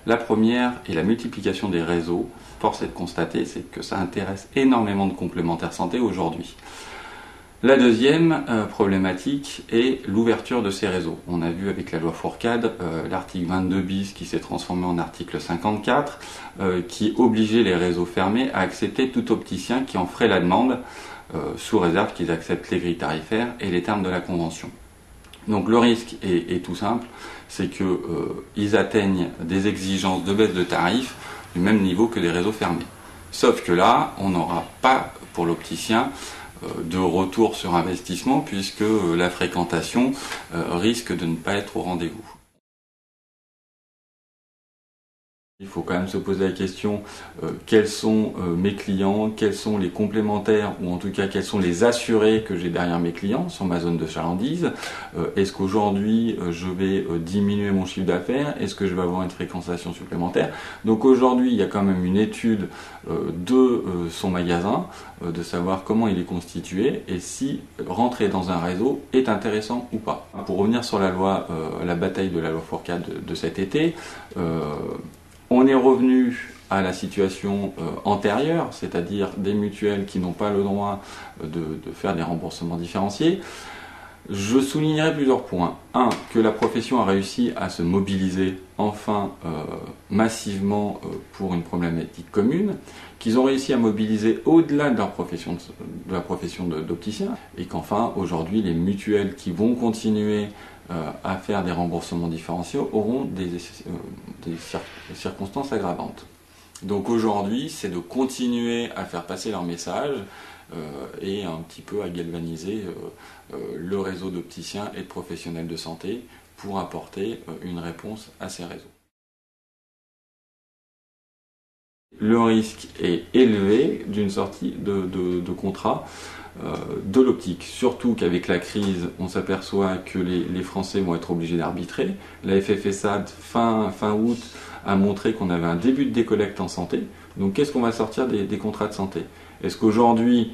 La première est la multiplication des réseaux. Force est de constater, c'est que ça intéresse énormément de complémentaires santé aujourd'hui. La deuxième problématique est l'ouverture de ces réseaux. On a vu avec la loi Fourcade l'article 22 bis qui s'est transformé en article 54 qui obligeait les réseaux fermés à accepter tout opticien qui en ferait la demande sous réserve qu'ils acceptent les grilles tarifaires et les termes de la convention. Donc le risque est tout simple, c'est qu'ils atteignent des exigences de baisse de tarifs du même niveau que les réseaux fermés. Sauf que là, on n'aura pas pour l'opticien de retour sur investissement puisque la fréquentation risque de ne pas être au rendez-vous. Il faut quand même se poser la question, quels sont mes clients, quels sont les complémentaires, ou en tout cas quels sont les assurés que j'ai derrière mes clients sur ma zone de chalandise. Est-ce qu'aujourd'hui je vais diminuer mon chiffre d'affaires? Est-ce que je vais avoir une fréquentation supplémentaire? Donc aujourd'hui il y a quand même une étude de son magasin, de savoir comment il est constitué et si rentrer dans un réseau est intéressant ou pas. Pour revenir sur la loi, la bataille de la loi Fourcade de cet été, on est revenu à la situation antérieure, c'est-à-dire des mutuelles qui n'ont pas le droit de faire des remboursements différenciés. Je soulignerai plusieurs points. Un, que la profession a réussi à se mobiliser enfin massivement pour une problématique commune, qu'ils ont réussi à mobiliser au-delà de leur profession, de la profession d'opticien, et qu'enfin aujourd'hui les mutuelles qui vont continuer à faire des remboursements différenciés auront des circonstances aggravantes. Donc aujourd'hui, c'est de continuer à faire passer leur message et un petit peu à galvaniser le réseau d'opticiens et de professionnels de santé pour apporter une réponse à ces réseaux. Le risque est élevé d'une sortie de contrat de l'optique, surtout qu'avec la crise, on s'aperçoit que les Français vont être obligés d'arbitrer. La FFSAD, fin août, a montré qu'on avait un début de décollecte en santé. Donc qu'est-ce qu'on va sortir des contrats de santé? Est-ce qu'aujourd'hui,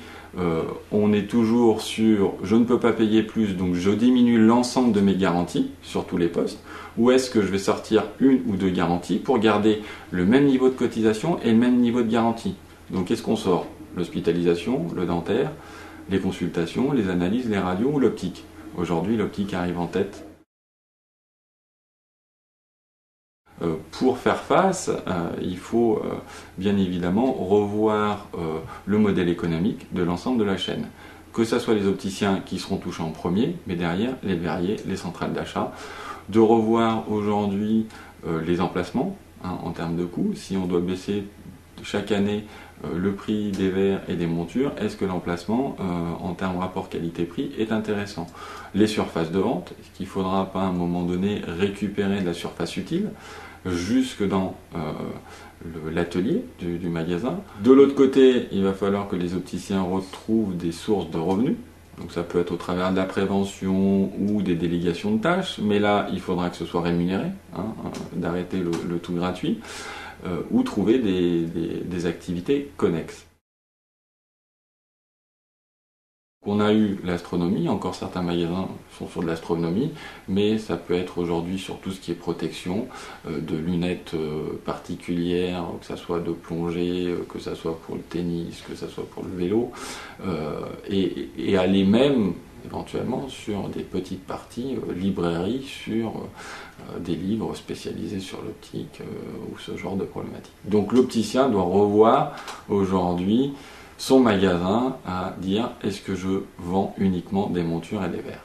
on est toujours sur « je ne peux pas payer plus, donc je diminue l'ensemble de mes garanties sur tous les postes » ou est-ce que je vais sortir une ou deux garanties pour garder le même niveau de cotisation et le même niveau de garantie? Donc qu'est-ce qu'on sort? L'hospitalisation, le dentaire, les consultations, les analyses, les radios ou l'optique? Aujourd'hui, l'optique arrive en tête. Pour faire face, il faut bien évidemment revoir le modèle économique de l'ensemble de la chaîne. Que ce soit les opticiens qui seront touchés en premier, mais derrière les verriers, les centrales d'achat, de revoir aujourd'hui les emplacements en termes de coûts. Si on doit baisser chaque année le prix des verres et des montures, est-ce que l'emplacement en termes rapport qualité-prix est intéressant? Les surfaces de vente, est-ce qu'il ne faudra pas à un moment donné récupérer de la surface utile jusque dans l'atelier du magasin? De l'autre côté, il va falloir que les opticiens retrouvent des sources de revenus. Donc ça peut être au travers de la prévention ou des délégations de tâches, mais là il faudra que ce soit rémunéré, d'arrêter le tout gratuit, ou trouver des activités connexes. On a eu l'astronomie, encore certains magasins sont sur de l'astronomie, mais ça peut être aujourd'hui sur tout ce qui est protection, de lunettes particulières, que ce soit de plongée, que ce soit pour le tennis, que ce soit pour le vélo, et aller même éventuellement sur des petites parties librairies, sur des livres spécialisés sur l'optique ou ce genre de problématiques. Donc l'opticien doit revoir aujourd'hui son magasin à dire est-ce que je vends uniquement des montures et des verres.